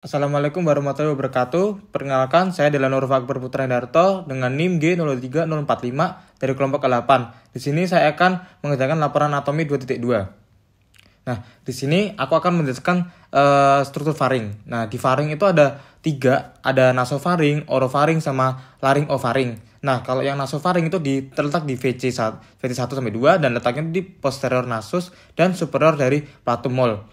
Assalamualaikum warahmatullahi wabarakatuh. Perkenalkan, saya adalah Nurul Akbar Putra Hendarto dengan NIM G03045 dari kelompok ke-8. Di sini saya akan mengerjakan laporan anatomi 2.2. Nah, di sini aku akan menjelaskan struktur faring. Nah, di faring itu ada 3, ada nasofaring, orofaring, sama laringofaring. Nah, kalau yang nasofaring itu terletak di VC1 sampai 2 dan letaknya di posterior nasus dan superior dari platum mol.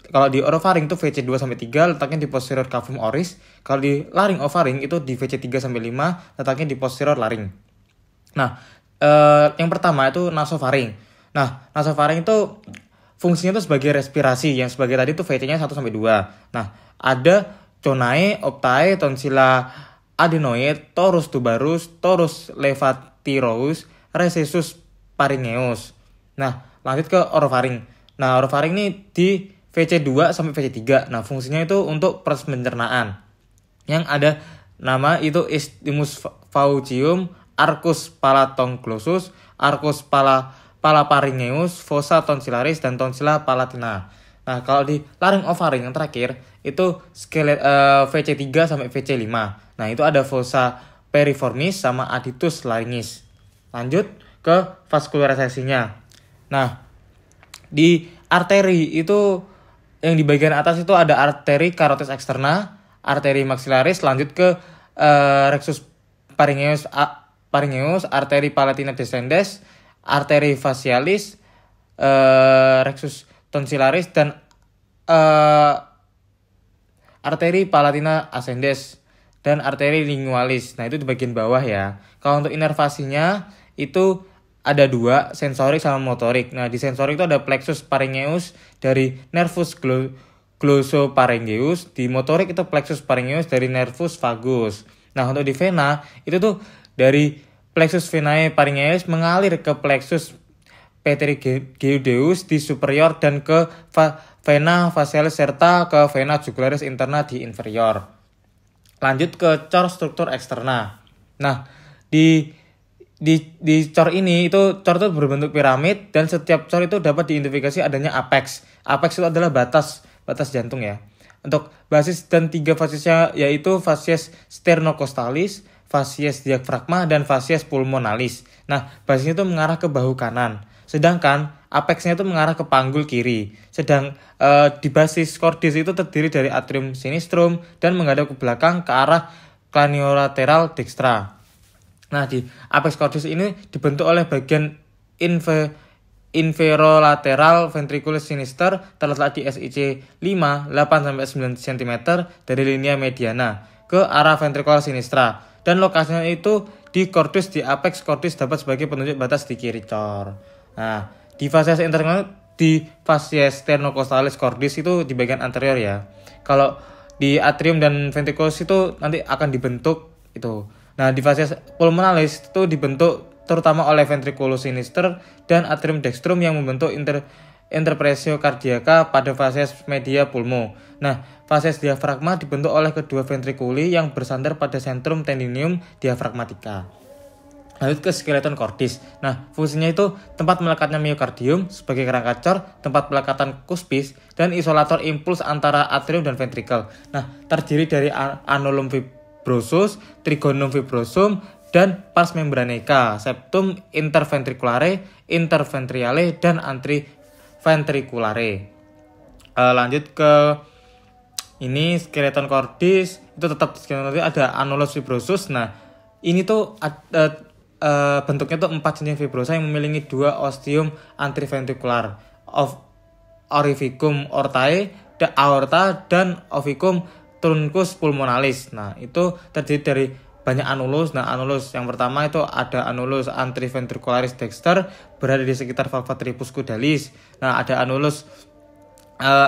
Kalau di orofaring itu VC2 sampai 3 letaknya di posterior cavum oris. Kalau di laringofaring itu di VC3 sampai 5 letaknya di posterior laring. Nah, yang pertama itu nasofaring. Nah, nasofaring itu fungsinya itu sebagai respirasi, yang sebagai tadi itu VC-nya 1 sampai 2. Nah, ada conae, optae, tonsilla adenoid, torus tuberus, torus levathyrosus, recessus pharyngeus. Nah, lanjut ke orofaring. Nah, orofaring ini di VC2 sampai VC3. Nah, fungsinya itu untuk proses pencernaan. Yang ada nama itu Isthmus faucium, Arcus palatonglosus, Arcus palapharyngeus, fossa tonsillaris, dan tonsilla palatina. Nah, kalau di laringofaring yang terakhir itu VC3 sampai VC5. Nah, itu ada fossa periformis sama aditus laringis. Lanjut ke vaskularisasinya. Nah, di arteri itu yang di bagian atas itu ada arteri carotis externa, arteri maxillaris, lanjut ke rectus pharyngeus, arteri palatina descendens, arteri facialis, rectus tonsillaris, dan arteri palatina ascendens dan arteri lingualis. Nah, itu di bagian bawah ya. Kalau untuk inervasinya itu ada 2, sensorik sama motorik. Nah, di sensorik itu ada plexus pharyngeus dari nervus glossopharyngeus. Di motorik itu plexus pharyngeus dari nervus vagus. Nah, untuk di vena itu tuh dari plexus venae pharyngeus mengalir ke plexus pterygoideus di superior dan ke vena facialis serta ke vena jugularis interna di inferior. Lanjut ke cor struktur eksterna. Nah, di cor ini itu cor itu berbentuk piramid dan setiap cor itu dapat diidentifikasi adanya apex. Apex itu adalah batas jantung ya. Untuk basis dan 3 fasisnya yaitu facies sternocostalis, facies diafragma, dan facies pulmonalis. Nah, basisnya itu mengarah ke bahu kanan. Sedangkan apexnya itu mengarah ke panggul kiri. Sedang di basis cordis itu terdiri dari atrium sinistrum dan menghadap ke belakang ke arah craniolateral dextra. Nah, di apex cordis ini dibentuk oleh bagian inferolateral ventriculus sinister terletak di SIC 5, 8-9 cm dari linea mediana ke arah ventricular sinistra. Dan lokasinya itu di cordis, di apex cordis dapat sebagai penunjuk batas di kiri cor. Nah, di facies internal di facies sternocostalis cordis itu di bagian anterior ya. Kalau di atrium dan ventriculus itu nanti akan dibentuk itu. Nah, di facies pulmonalis itu dibentuk terutama oleh ventriculus sinister dan atrium dextrum yang membentuk interpressio cardiaca pada facies media pulmo. Nah, facies diafragma dibentuk oleh kedua ventriculi yang bersandar pada centrum tendinium diafragmatica. Lanjut ke skeleton cordis. Nah, fungsinya itu tempat melekatnya miokardium sebagai kerangka cor, tempat pelekatan cuspis, dan isolator impuls antara atrium dan ventricle. Nah, terdiri dari annulum fibrosus, trigonum fibrosum, dan pars membranica, septum interventriculare, interventriale, dan antiventriculare. Lanjut ke ini skeleton cordis, itu tetap di skeleton cordis ada annulus fibrosus. Nah, ini tuh bentuknya tuh 4 cincin fibrosa yang memiliki 2 ostium antiventricular, orificum aortae, aorta, dan ovicum truncus pulmonalis. Nah, itu terdiri dari banyak annulus. Nah, annulus yang pertama itu ada annulus antiventricularis dexter berada di sekitar valva tripuscudalis. Nah, ada annulus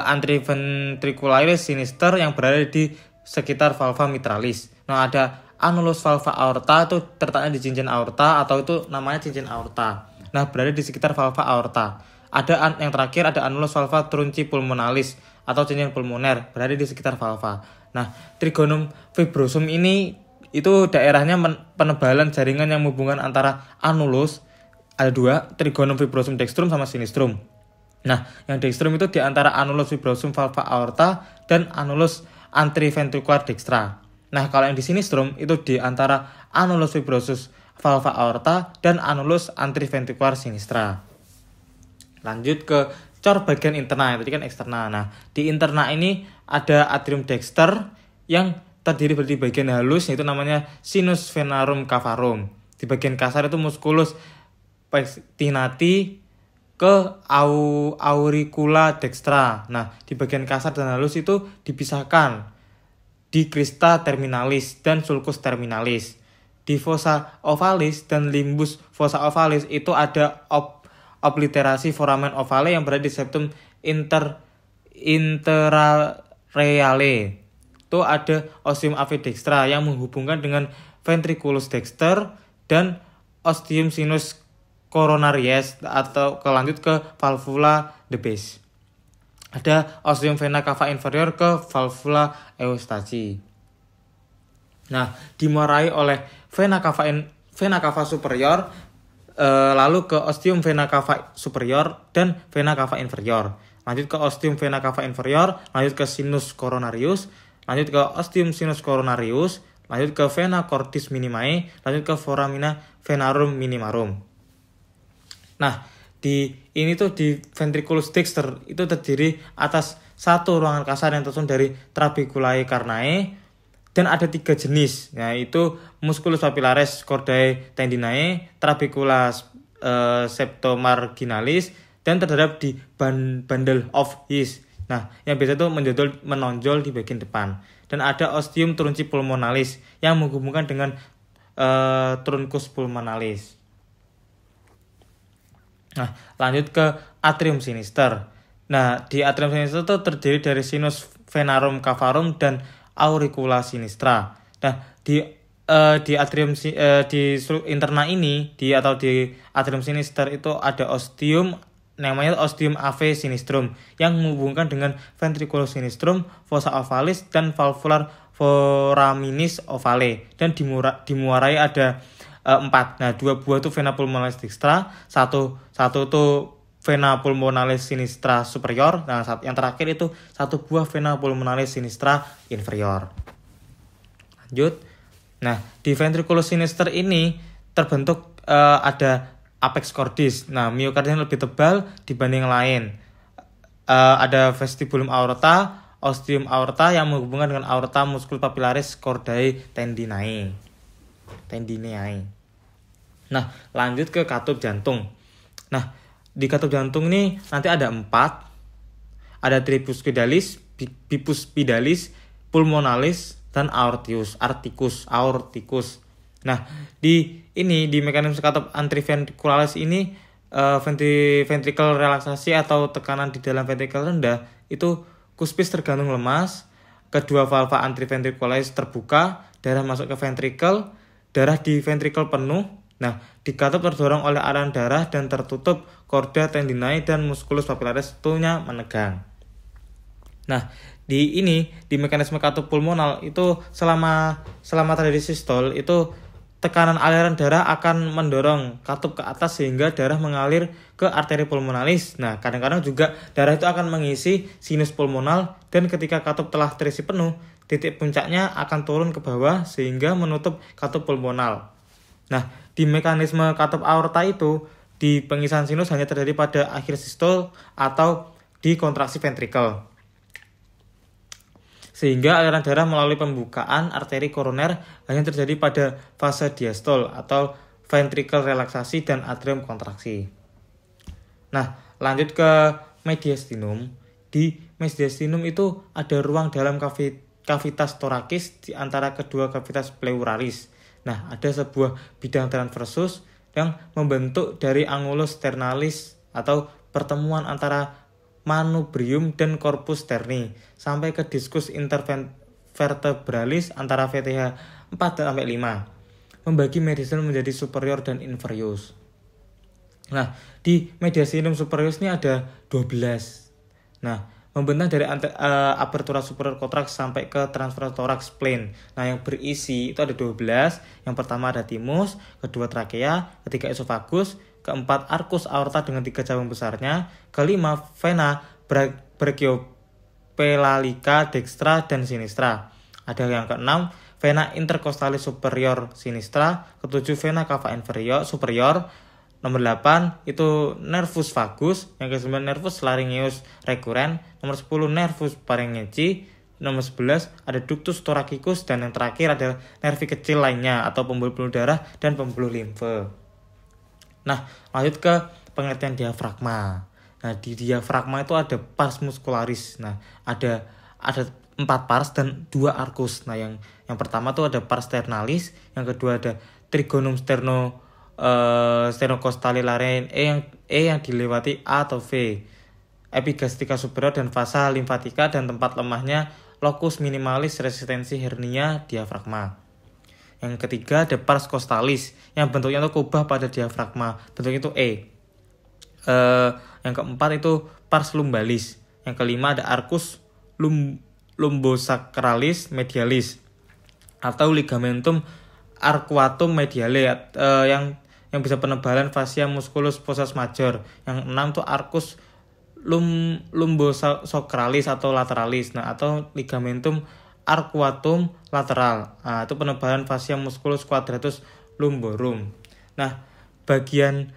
antiventricularis sinister yang berada di sekitar valva mitralis. Nah, ada annulus valva aorta itu terletaknya di cincin aorta atau itu namanya cincin aorta. Nah, berada di sekitar valva aorta. Ada yang terakhir ada annulus valva trunci pulmonalis atau cincin pulmoner berada di sekitar valva. Nah, trigonum fibrosum ini itu daerahnya penebalan jaringan yang menghubungkan antara annulus, ada 2, trigonum fibrosum dextrum sama sinistrum. Nah, yang dextrum itu di antara annulus fibrosum valva aorta dan annulus anteroventricular dextra. Nah, kalau yang di sinistrum itu di antara annulus fibrosus valva aorta dan annulus anteroventricular sinistra. Lanjut ke cor bagian interna, tadi kan eksterna. Nah, di interna ini ada atrium dexter yang terdiri dari bagian halus, yaitu namanya sinus venarum cavarum. Di bagian kasar itu musculus pectinati ke auricula dextra. Nah, di bagian kasar dan halus itu dipisahkan di crista terminalis dan sulcus terminalis. Di fossa ovalis dan limbus fossa ovalis itu ada obliterasi foramen ovale yang berada di septum interareale. Itu ada ostium ave dextra yang menghubungkan dengan ventriculus dexter dan ostium sinus coronarius atau kelanjut ke valvula de Besse. Ada ostium vena cava inferior ke valvula Eustachi. Nah, dimuarai oleh vena cava superior, lalu ke ostium vena cava superior dan vena cava inferior. Lanjut ke ostium vena cava inferior, lanjut ke sinus coronarius, lanjut ke ostium sinus coronarius, lanjut ke vena cordis minimae, lanjut ke foramina venarum minimarum. Nah, di ventriculus dexter itu terdiri atas satu ruangan kasar yang tersusun dari trabeculae carnae dan ada 3 jenis, yaitu musculus papillaris chordae tendinae, trabecula septomarginalis, dan terdapat di bundle of His. Nah, yang biasa itu menonjol di bagian depan. Dan ada ostium trunci pulmonalis yang menghubungkan dengan truncus pulmonalis. Nah, lanjut ke atrium sinister. Nah, di atrium sinister itu terdiri dari sinus venarum cavarum dan auricula sinistra. Nah, di atrium di interna ini di atrium sinister itu ada ostium namanya ostium ave sinistrum yang menghubungkan dengan ventriculus sinistrum, fossa ovalis dan valvular foraminis ovale, dan dimuarai ada 4. Nah, 2 buah itu vena pulmonalis dextra, satu itu vena pulmonalis sinistra superior. Nah, yang terakhir itu 1 buah vena pulmonalis sinistra inferior. Lanjut. Nah, di ventriculus sinister ini terbentuk ada apex cordis. Nah, miokardnya lebih tebal dibanding yang lain. Ada vestibulum aorta, ostium aorta yang menghubungkan dengan aorta musculus papillaris chordae tendinae. Nah, lanjut ke katup jantung. Nah, di katup jantung ini nanti ada 4. Ada tricuspidalis, bicuspidalis, pulmonalis, dan aorticus. Nah, di mekanisme katup anteroventricularis ini ventricle relaksasi atau tekanan di dalam ventricle rendah itu cuspis tergantung lemas, kedua valva anteroventricularis terbuka, darah masuk ke ventricle, darah di ventricle penuh. Nah, di katup terdorong oleh aliran darah dan tertutup chorda tendinae dan musculus papillaris itunya menegang. Nah, di mekanisme katup pulmonal itu selama terjadi sistol itu tekanan aliran darah akan mendorong katup ke atas sehingga darah mengalir ke arteri pulmonalis. Nah, kadang-kadang juga darah itu akan mengisi sinus pulmonal dan ketika katup telah terisi penuh, titik puncaknya akan turun ke bawah sehingga menutup katup pulmonal. Nah, di mekanisme katup aorta itu di pengisahan sinus hanya terjadi pada akhir sistol atau di kontraksi ventrikel. Sehingga aliran darah melalui pembukaan arteri koroner hanya terjadi pada fase diastol atau ventricle relaksasi dan atrium kontraksi. Nah, lanjut ke mediastinum. Di mediastinum itu ada ruang dalam kavitas torakis di antara kedua kavitas pleuralis. Nah, ada sebuah bidang transversus yang membentuk dari angulus sternalis atau pertemuan antara manubrium dan corpus sterni sampai ke diskus intervertebralis antara VTH 4-5, membagi mediastinum menjadi superior dan inferius. Nah, di mediastinum superius ini ada 12. Nah, membentang dari apertura superior kotraks sampai ke transversus thorax plane. Nah, yang berisi itu ada 12. Yang pertama ada timus, kedua trakea, ketiga esofagus, keempat arcus aorta dengan 3 cabang besarnya, kelima vena brachiopelvis supelalica dextra dan sinistra. Ada yang keenam, vena intercostalis superior sinistra. Ketujuh, vena cava inferior superior. Nomor 8 itu nervus vagus. Yang ke-9 nervus laryngeus recurrens. Nomor 10 nervus pharyngeus. Nomor 11 ada ductus thoracicus. Dan yang terakhir ada nervi kecil lainnya atau pembuluh darah dan pembuluh limfe. Nah, lanjut ke pengertian diafragma. Nah, di diafragma itu ada pars muscularis. Nah, ada 4 pars dan 2 arcus. Nah, yang pertama tuh ada pars sternalis, yang kedua ada trigonum sternocostali laryn yang dilewati A atau V, epigastica superior dan vasa limfatika, dan tempat lemahnya locus minimalis resistensi hernia diafragma. Yang ketiga ada pars costalis yang bentuknya itu kubah pada diafragma, bentuknya itu E. Yang keempat itu pars lumbalis. Yang kelima ada arcus lumbosacralis medialis atau ligamentum arcuatum mediale yang bisa penebalan fascia musculus fossa major. Yang 6 tuh arcus lumbosacralis atau lateralis, atau ligamentum arcuatum lateral. Nah, itu penebalan fascia musculus quadratus lumborum. Nah, bagian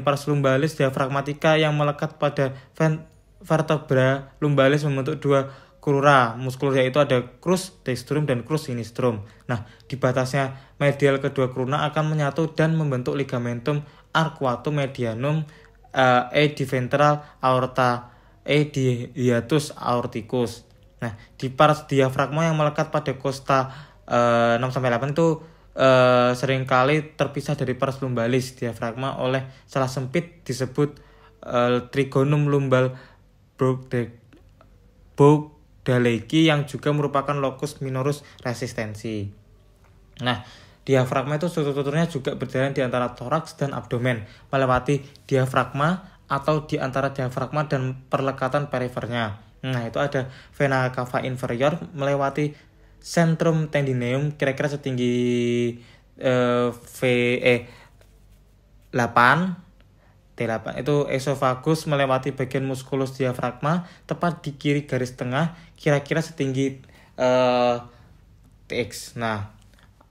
pars lumbalis diafragmatika yang melekat pada vertebra lumbalis membentuk 2 crura muskulus, yaitu ada crus dextrum dan crus sinistrum. Nah, di batasnya medial kedua cruna akan menyatu dan membentuk ligamentum arcuatum medianum di ventral aorta di hiatus aorticus. Nah, di pars diafragma yang melekat pada costa 6-8 itu seringkali terpisah dari pars lumbalis diafragma oleh celah sempit disebut trigonum lumbal Bogdalecki yang juga merupakan locus minorus resistensi. Nah, diafragma itu strukturnya juga berjalan di antara toraks dan abdomen, melewati diafragma atau di antara diafragma dan perlekatan perifernya. Nah, itu ada vena cava inferior melewati centrum tendineum kira-kira setinggi T8 itu esofagus melewati bagian muskulus diafragma tepat di kiri garis tengah kira-kira setinggi TX.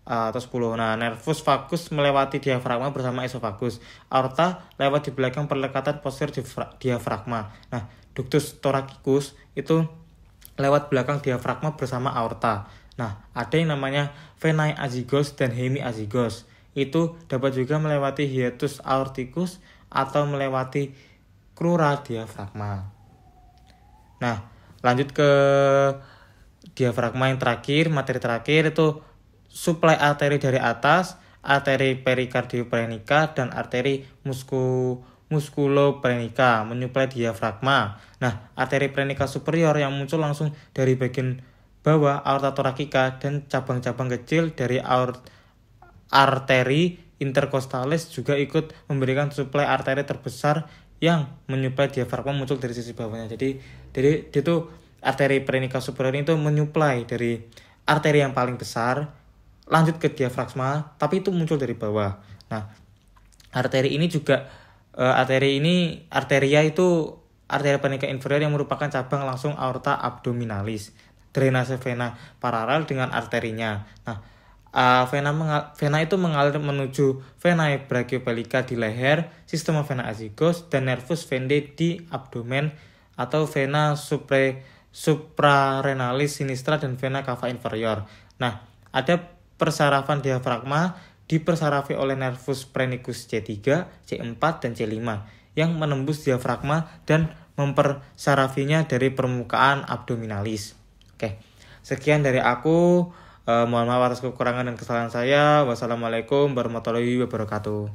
Atau 10. Nah, nervus vagus melewati diafragma bersama esofagus. Aorta lewat di belakang perlekatan posterior diafragma. Nah, ductus thoracicus itu lewat belakang diafragma bersama aorta. Nah, ada yang namanya venae azygos dan hemiazygos. Itu dapat juga melewati hiatus aorticus atau melewati crura diafragma. Nah, lanjut ke diafragma yang terakhir, materi terakhir itu suplai arteri dari atas, arteri perikardioprenica dan arteri musculoprenica menyuplai diafragma. Nah, arteri prenica superior yang muncul langsung dari bagian bawah aorta thoracica dan cabang-cabang kecil dari arteri intercostalis juga ikut memberikan suplai arteri terbesar yang menyuplai diafragma muncul dari sisi bawahnya. Jadi itu arteri prenica superior itu menyuplai dari arteri yang paling besar lanjut ke diafragma, tapi itu muncul dari bawah. Nah, arteri prenica inferior yang merupakan cabang langsung aorta abdominalis. Drainase vena paralel dengan arterinya. Nah, vena itu mengalir menuju venae brachiopelvica di leher, sistema vena azygos, dan nervus venae di abdomen atau vena suprarenalis sinistra dan vena cava inferior. Nah, ada persarafan diafragma dipersarafi oleh nervus phrenicus C3, C4, dan C5 yang menembus diafragma dan mempersarafinya dari permukaan abdominalis. Oke, sekian dari aku. Mohon maaf atas kekurangan dan kesalahan saya. Wassalamualaikum warahmatullahi wabarakatuh.